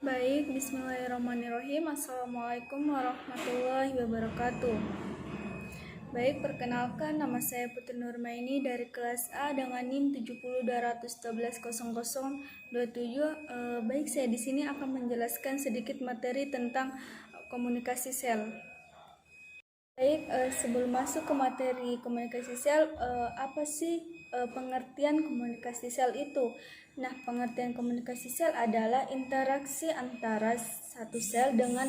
Baik, bismillahirrahmanirrahim. Assalamualaikum warahmatullahi wabarakatuh. Baik, perkenalkan nama saya Putri Nurmaini dari kelas A dengan NIM 7021110027. Baik, saya di sini akan menjelaskan sedikit materi tentang komunikasi sel. Baik, sebelum masuk ke materi komunikasi sel, apa sih pengertian komunikasi sel itu? Nah, pengertian komunikasi sel adalah interaksi antara satu sel dengan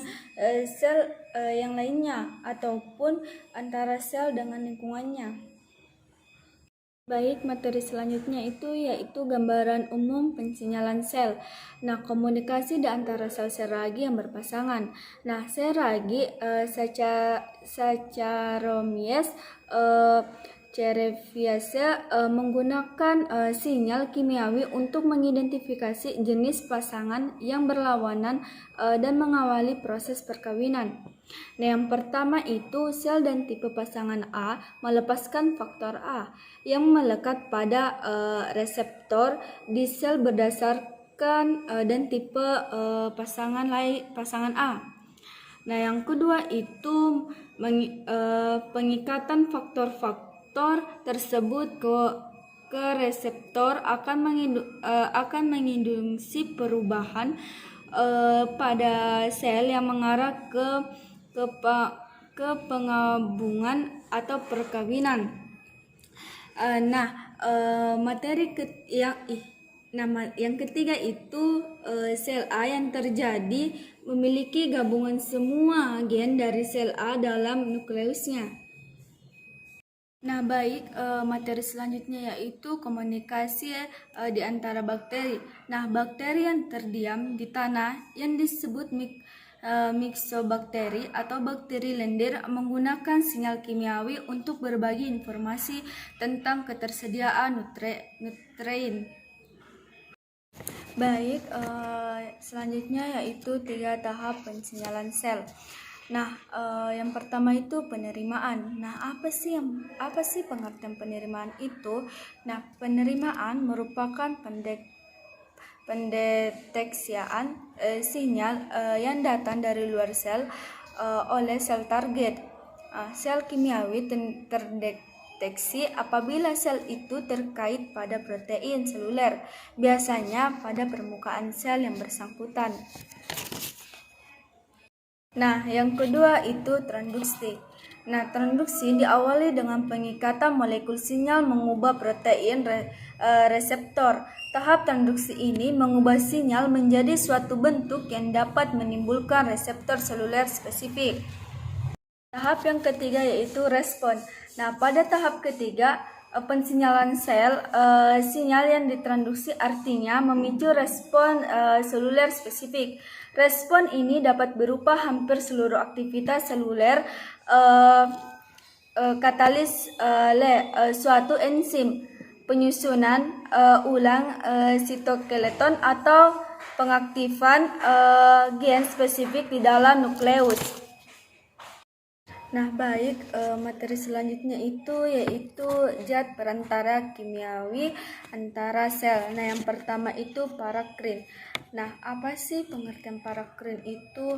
sel yang lainnya ataupun antara sel dengan lingkungannya. Baik, materi selanjutnya itu yaitu gambaran umum pensinyalan sel. Nah, komunikasi di antara sel-sel ragi yang berpasangan. Nah, sel ragi Saccharomyces cerevisiae menggunakan sinyal kimiawi untuk mengidentifikasi jenis pasangan yang berlawanan dan mengawali proses perkawinan. Nah, yang pertama itu sel dan tipe pasangan A melepaskan faktor A yang melekat pada reseptor di sel berdasarkan dan tipe pasangan A. Nah, yang kedua itu pengikatan faktor-faktor tersebut ke reseptor akan menginduksi perubahan pada sel yang mengarah ke penggabungan atau perkawinan. Yang ketiga itu sel A yang terjadi memiliki gabungan semua gen dari sel A dalam nukleusnya. Nah, baik, materi selanjutnya yaitu komunikasi di antara bakteri. Nah, bakteri yang terdiam di tanah yang disebut Myxobakteri atau bakteri lendir menggunakan sinyal kimiawi untuk berbagi informasi tentang ketersediaan nutrien. Baik, selanjutnya yaitu 3 tahap pensinyalan sel. Nah, yang pertama itu penerimaan. Nah, apa sih pengertian penerimaan itu? Nah, penerimaan merupakan pendeteksian sinyal yang datang dari luar sel oleh sel target. Sel kimiawi terdeteksi apabila sel itu terkait pada protein seluler, biasanya pada permukaan sel yang bersangkutan. Nah, yang kedua itu transduksi. Nah, transduksi diawali dengan pengikatan molekul sinyal mengubah protein reseptor. Tahap transduksi ini mengubah sinyal menjadi suatu bentuk yang dapat menimbulkan reseptor seluler spesifik. Tahap yang ketiga yaitu respon. Nah, pada tahap ketiga pensinyalan sel, sinyal yang ditransduksi artinya memicu respon seluler spesifik. Respon ini dapat berupa hampir seluruh aktivitas seluler, katalis suatu enzim, penyusunan ulang sitoskeleton atau pengaktifan gen spesifik di dalam nukleus. Nah, baik, materi selanjutnya itu yaitu zat perantara kimiawi antara sel. Nah, yang pertama itu parakrin. Nah, apa sih pengertian parakrin itu?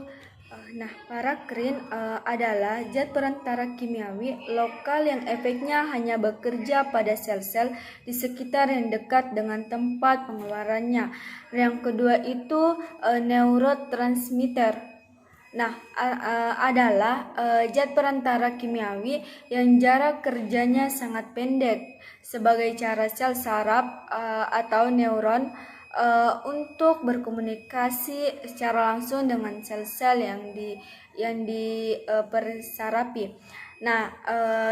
Parakrin adalah zat perantara kimiawi lokal yang efeknya hanya bekerja pada sel-sel di sekitar yang dekat dengan tempat pengeluarannya. Yang kedua itu neurotransmitter. Nah, adalah zat perantara kimiawi yang jarak kerjanya sangat pendek sebagai cara sel saraf atau neuron untuk berkomunikasi secara langsung dengan sel-sel yang dipersarapi. Nah,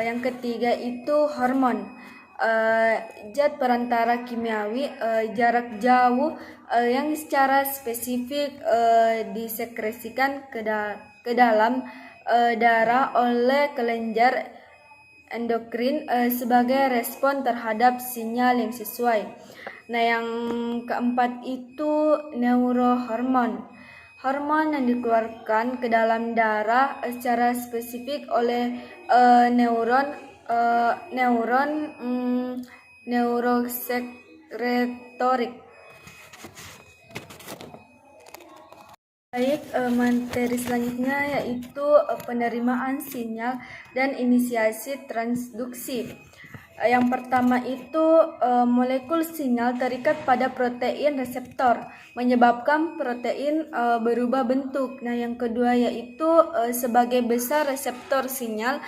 yang ketiga itu hormon. Zat perantara kimiawi jarak jauh yang secara spesifik disekresikan ke dalam darah oleh kelenjar endokrin sebagai respon terhadap sinyal yang sesuai. Nah, yang keempat itu neurohormon. Hormon yang dikeluarkan ke dalam darah secara spesifik oleh neurosekretorik. Baik, materi selanjutnya yaitu penerimaan sinyal dan inisiasi transduksi. Yang pertama itu molekul sinyal terikat pada protein reseptor, menyebabkan protein berubah bentuk. Nah, yang kedua yaitu sebagai besar reseptor sinyal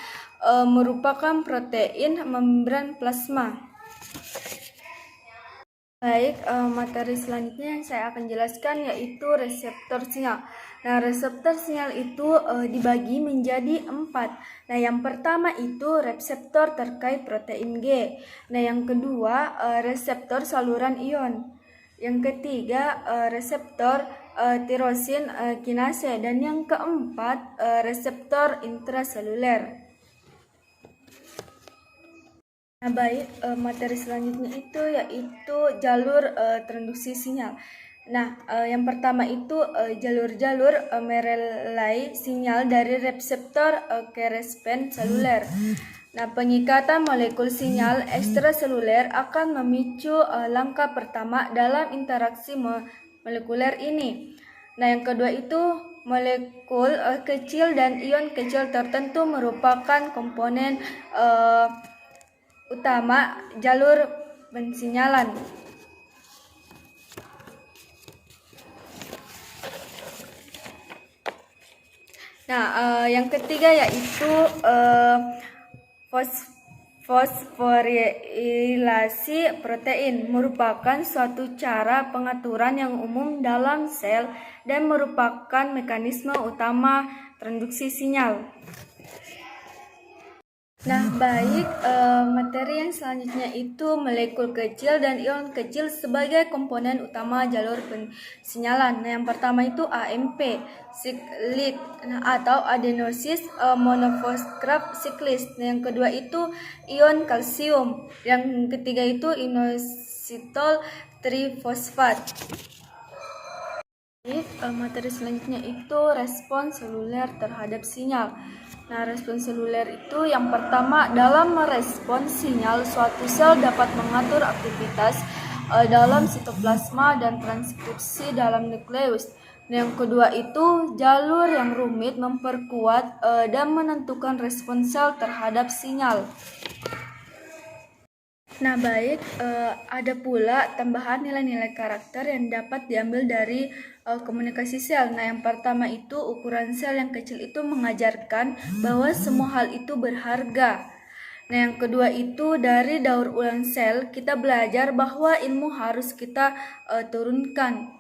merupakan protein membran plasma. Baik, materi selanjutnya yang saya akan jelaskan yaitu reseptor sinyal. Nah, reseptor sinyal itu dibagi menjadi 4. Nah, yang pertama itu reseptor terkait protein G. Nah, yang kedua reseptor saluran ion. Yang ketiga reseptor tirosin kinase, dan yang keempat reseptor intraseluler. Nah, baik, materi selanjutnya itu yaitu jalur transduksi sinyal. Nah, yang pertama itu jalur-jalur merelai sinyal dari reseptor ke respon seluler. Nah, pengikatan molekul sinyal ekstraseluler akan memicu langkah pertama dalam interaksi molekuler ini. Nah, yang kedua itu molekul kecil dan ion kecil tertentu merupakan komponen utama jalur pensinyalan. Nah, yang ketiga yaitu fosforilasi protein, merupakan suatu cara pengaturan yang umum dalam sel dan merupakan mekanisme utama transduksi sinyal. Nah, baik, materi yang selanjutnya itu molekul kecil dan ion kecil sebagai komponen utama jalur pensinyalan. Nah, yang pertama itu AMP, siklik, atau adenosis monofosfat siklis. Nah, yang kedua itu ion kalsium. Yang ketiga itu inositol trifosfat. Materi selanjutnya itu respon seluler terhadap sinyal. Nah, respon seluler itu yang pertama, dalam merespon sinyal, suatu sel dapat mengatur aktivitas dalam sitoplasma dan transkripsi dalam nukleus. Nah, yang kedua itu jalur yang rumit memperkuat dan menentukan respon sel terhadap sinyal. Nah, baik, ada pula tambahan nilai-nilai karakter yang dapat diambil dari komunikasi sel. Nah, yang pertama itu ukuran sel yang kecil itu mengajarkan bahwa semua hal itu berharga. Nah, yang kedua itu dari daur ulang sel kita belajar bahwa ilmu harus kita turunkan.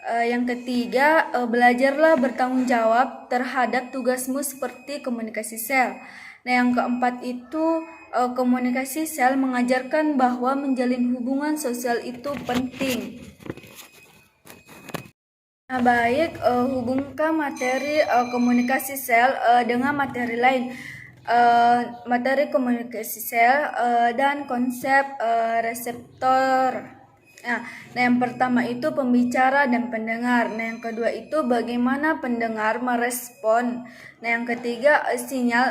Yang ketiga, belajarlah bertanggung jawab terhadap tugasmu seperti komunikasi sel. Nah, yang keempat itu komunikasi sel mengajarkan bahwa menjalin hubungan sosial itu penting. Nah, baik, hubungkan materi komunikasi sel dengan materi lain. Materi komunikasi sel dan konsep reseptor. Nah, yang pertama itu pembicara dan pendengar. Nah, yang kedua itu bagaimana pendengar merespon. Nah, yang ketiga sinyal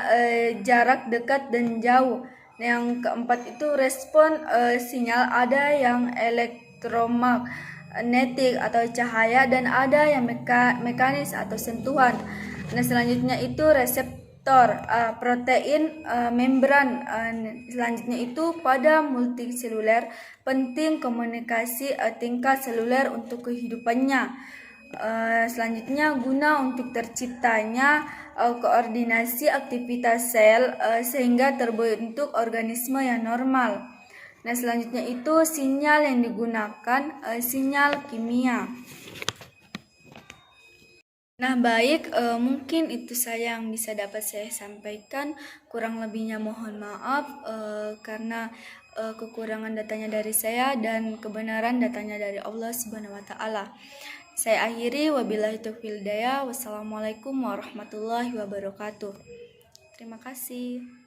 jarak dekat dan jauh. Nah, yang keempat itu respon sinyal, ada yang elektromagnetik atau cahaya dan ada yang mekanis atau sentuhan. Nah, selanjutnya itu reseptor protein membran. Selanjutnya itu pada multiseluler, penting komunikasi tingkat seluler untuk kehidupannya. Selanjutnya guna untuk terciptanya koordinasi aktivitas sel sehingga terbentuk organisme yang normal. Nah, selanjutnya itu sinyal yang digunakan sinyal kimia. Nah, baik, mungkin itu saja yang bisa dapat saya sampaikan. Kurang lebihnya mohon maaf karena kekurangan datanya dari saya dan kebenaran datanya dari Allah Subhanahu wa taala. Saya akhiri, wabillahi taufiq hidayah. Wassalamualaikum warahmatullahi wabarakatuh. Terima kasih.